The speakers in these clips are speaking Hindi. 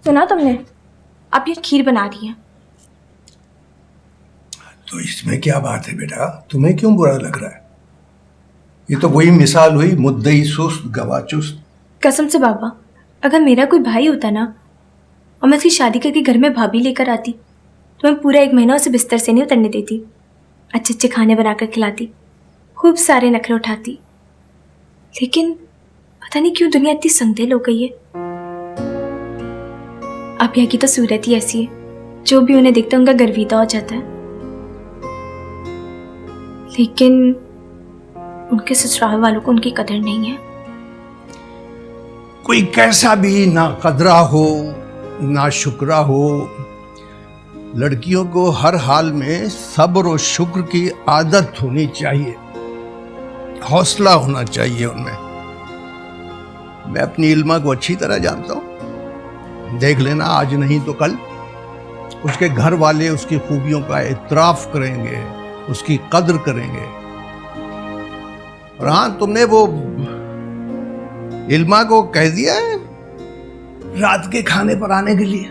सुना तुमने? अब ये खीर बना रही है। तो इसमें क्या बात है बेटा, तुम्हें क्यों बुरा लग रहा है? ये तो वही मिसाल हुई, मुद्दई सुस्त गवाह चुस्त। कसम से बाबा, अगर मेरा कोई भाई होता ना और मैं उसकी शादी करके घर में भाभी लेकर आती तो मैं पूरा 1 महीना उसे बिस्तर से नहीं उतरने देती। अच्छे अच्छे खाने बनाकर खिलाती, खूब सारे नखरे उठाती। लेकिन पता नहीं क्यों दुनिया इतनी संगदिल हो गई है। अब यहाँ की तो सूरत ही ऐसी है, जो भी उन्हें देखता उनका गर्विता हो जाता है। लेकिन उनके ससुराल वालों को उनकी कदर नहीं है। कोई कैसा भी ना कदरा हो ना शुक्रा हो, लड़कियों को हर हाल में सब्र और शुक्र की आदत होनी चाहिए, हौसला होना चाहिए उनमें। मैं अपनी इल्मा को अच्छी तरह जानता हूं। देख लेना, आज नहीं तो कल उसके घर वाले उसकी खूबियों का इतराफ करेंगे, उसकी कद्र करेंगे। और हाँ, तुमने वो इल्मा को कह दिया है रात के खाने पर आने के लिए?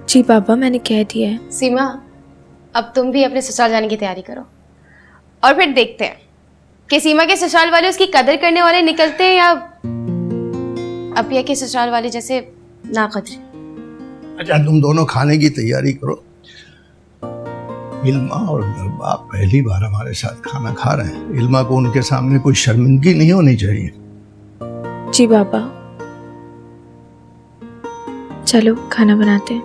जी बाबा, मैंने कह दिया है। सीमा, अब तुम भी अपने ससुराल जाने की तैयारी करो और फिर देखते हैं कि सीमा के ससुराल वाले उसकी कदर करने वाले निकलते हैं या अपिया के ससुराल वाले जैसे नाकदर। अच्छा, तुम दोनों खाने की तैयारी करो। इल्मा और गरबा पहली बार हमारे साथ खाना खा रहे हैं। इल्मा को उनके सामने कोई शर्मिंदगी नहीं होनी चाहिए। जी बाबा, चलो खाना बनाते हैं।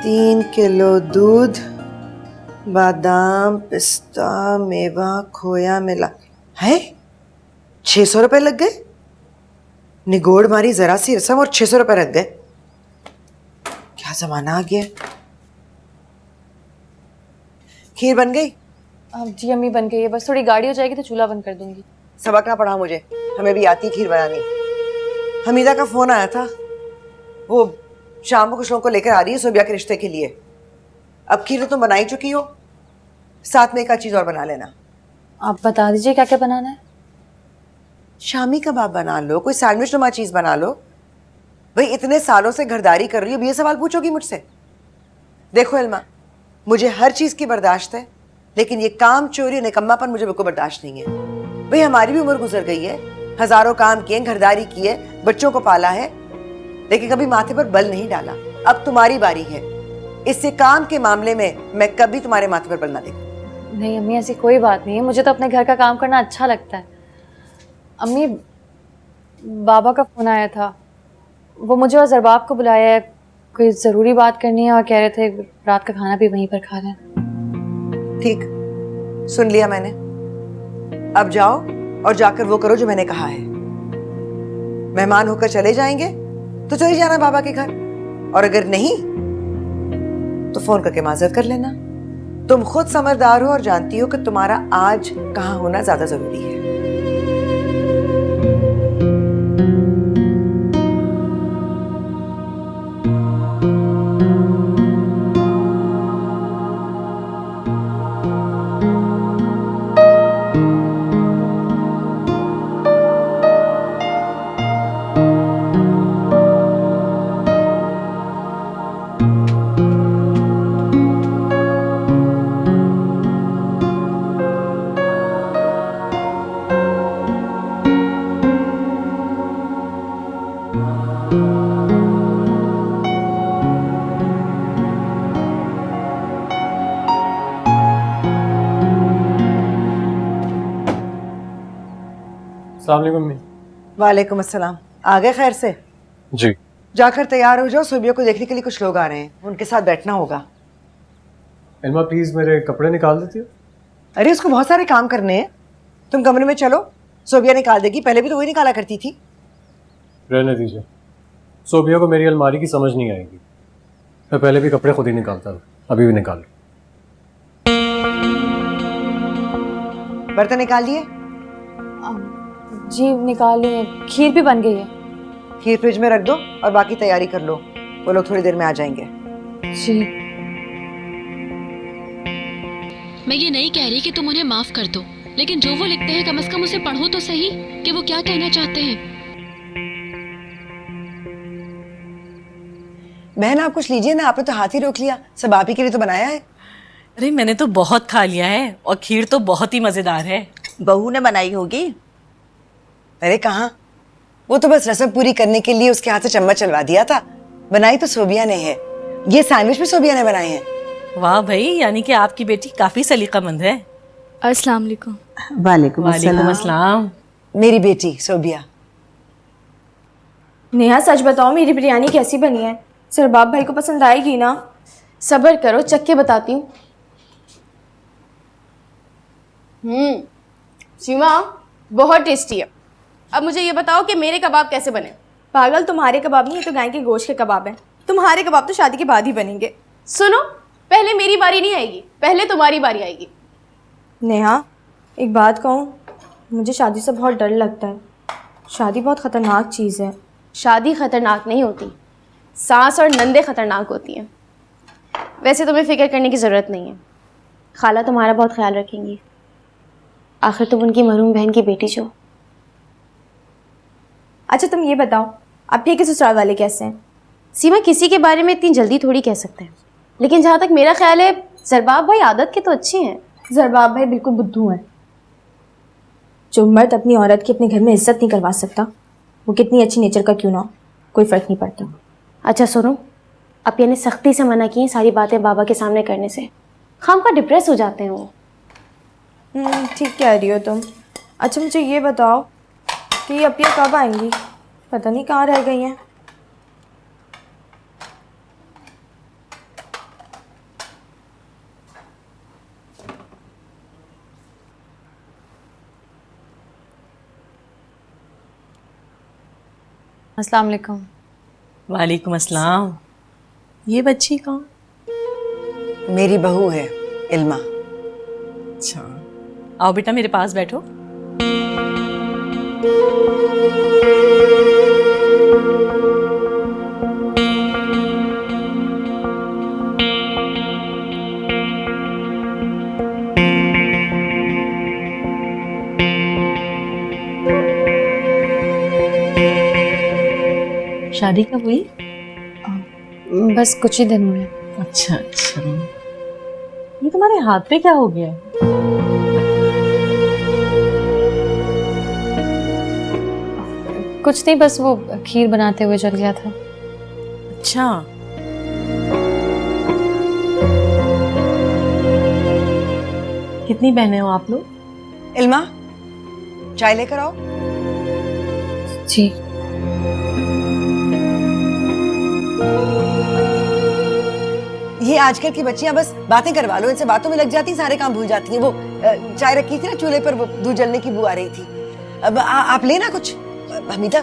3 किलो दूध, बादाम, पिस्ता, मेवा, खोया मिला है 600 रुपए लग गए। निगोड़ मारी जरा सी रसम और 600 रुपए रख गए। क्या जमाना आ गया। खीर बन गई? जी अम्मी, बन गई है, बस थोड़ी गाढ़ी हो जाएगी तो चूल्हा बंद कर दूंगी। सबक ना पढ़ा मुझे, हमें भी आती खीर बनानी। हमीदा का फोन आया था, वो शाम को कुछ लोगों को लेकर आ रही है सोबिया के रिश्ते के लिए। अब खीर तो तुम बना ही चुकी हो, साथ में एक आध चीज और बना लेना। आप बता दीजिए क्या क्या बनाना है। शामी कबाब बना लो, कोई सैंडविच नुमा चीज बना लो। भाई इतने सालों से घरदारी कर रही हो, अब ये सवाल पूछोगी मुझसे? देखो इल्मा, मुझे हर चीज की बर्दाश्त है, लेकिन ये काम चोरी निकम्मापन मुझे बिल्कुल बर्दाश्त नहीं है। भाई हमारी भी उम्र गुजर गई है, हजारों काम किए, घरदारी की है, बच्चों को पाला है, लेकिन कभी माथे पर बल नहीं डाला। अब तुम्हारी बारी है। इससे काम के मामले में मैं कभी तुम्हारे माथे पर बल ना देखूं। नहीं अम्मी, ऐसी कोई बात नहीं है, मुझे तो अपने घर का काम करना अच्छा लगता है। अम्मी, बाबा का फोन आया था, वो मुझे और जरबाब को बुलाया है, कोई ज़रूरी बात करनी है और कह रहे थे रात का खाना भी वहीं पर खा लें। ठीक, सुन लिया मैंने। अब जाओ और जाकर वो करो जो मैंने कहा है। मेहमान होकर चले जाएंगे तो चले जाना बाबा के घर, और अगर नहीं तो फोन करके माजरत कर लेना। तुम खुद समझदार हो और जानती हो कि तुम्हारा आज कहाँ होना ज्यादा जरूरी है। अस्सलाम वालेकुम मम्मी। वालेकुम अस्सलाम। आ गए खैर से? जी। जाकर तैयार हो जाओ, सोबिया को देखने के लिए कुछ लोग आ रहे हैं, उनके साथ बैठना होगा। इल्मा प्लीज मेरे कपड़े निकाल देती हो? अरे उसको बहुत सारे काम करने हैं, तुम कमरे में चलो, सोबिया निकाल देगी। पहले भी तो वही निकाला करती थी। रहने दीजिए, सोबिया को मेरी अलमारी की समझ नहीं आएगी। मैं पहले भी कपड़े खुद ही निकालता था, अभी भी निकाल। बर्तन निकाल लिए? जी निकाल लिए, खीर भी बन गई है। खीर फ्रिज में रख दो और बाकी तैयारी कर लो, वो लोग थोड़ी देर में आ जाएंगे। जी। मैं ये नहीं कह रही कि तुम उन्हें माफ कर दो, लेकिन जो वो लिखते हैं कम से कम उसे पढ़ो तो सही कि वो क्या कहना चाहते हैं। बहन आप कुछ लीजिए ना, आपने तो हाथ ही रोक लिया, सब आप ही के लिए तो बनाया है। अरे मैंने तो बहुत खा लिया है और खीर तो बहुत ही मजेदार है। बहू ने बनाई होगी। अरे कहाँ, वो तो बस रसम पूरी करने के लिए उसके हाथ से चम्मच चलवा दिया था, बनाई तो सोबिया ने है। ये सैंडविच भी सोबिया ने बनाए हैं। वाह भाई, यानी कि आपकी बेटी काफी सलीकामंद है। अस्सलाम वालेकुम। वालेकुम वालेकुम अस्सलाम। मेरी बेटी सोबिया। नेहा सच बताओ, मेरी बिरयानी कैसी बनी है? सरबाब भाई को पसंद आएगी ना? सब्र करो, चख के बताती हूँ। सीमा बहुत टेस्टी है। अब मुझे ये बताओ कि मेरे कबाब कैसे बने? पागल, तुम्हारे कबाब नहीं, ये तो गाय के गोश्त के कबाब हैं। तुम्हारे कबाब तो शादी के बाद ही बनेंगे। सुनो, पहले मेरी बारी नहीं आएगी, पहले तुम्हारी बारी आएगी। नेहा, एक बात कहूँ, मुझे शादी से बहुत डर लगता है। शादी बहुत ख़तरनाक चीज़ है। शादी खतरनाक नहीं होती, सास और नंदे खतरनाक होती हैं। वैसे तुम्हें फिक्र करने की ज़रूरत नहीं है, खाला तुम्हारा बहुत ख्याल रखेंगी। आखिर तुम उनकी मरहूम बहन की बेटी जो। अच्छा तुम ये बताओ, आपके के ससुराल वाले कैसे हैं? सीमा, किसी के बारे में इतनी जल्दी थोड़ी कह सकते हैं, लेकिन जहाँ तक मेरा ख्याल है ज़रबाब भाई आदत के तो अच्छे हैं। ज़रबाब भाई बिल्कुल बुद्धू हैं। जो मर्द अपनी औरत की अपने घर में इज्जत नहीं करवा सकता, वो कितनी अच्छी नेचर का क्यों ना हो, कोई फ़र्क नहीं पड़ता। अच्छा सुनो, आप यानी सख्ती से मना किए सारी बातें बाबा के सामने करने से, खामखा डिप्रेस हो जाते हैं वो। ठीक कह रही हो तुम। अच्छा मुझे ये बताओ कि ये अपिया कब आएंगी? पता नहीं कहाँ रह गई हैं। अस्सलाम वालेकुम। वालेकुम अस्सलाम। ये बच्ची कौन? मेरी बहू है इल्मा। अच्छा, आओ बेटा मेरे पास बैठो। शादी कब हुई? बस कुछ ही दिन हुए। अच्छा अच्छा, ये तुम्हारे हाथ पे क्या हो गया? कुछ नहीं, बस वो खीर बनाते हुए जल गया था। अच्छा, कितनी बहनें हो आप लोग? इल्मा, चाय लेकर आओ। जी। ये आजकल की बच्चियां बस बातें करवा लो, इनसे बातों में लग जाती, सारे काम भूल जाती हैं। वो चाय रखी थी ना चूल्हे पर, वो दूध जलने की बू आ रही थी। अब आप लेना कुछ। हमीदा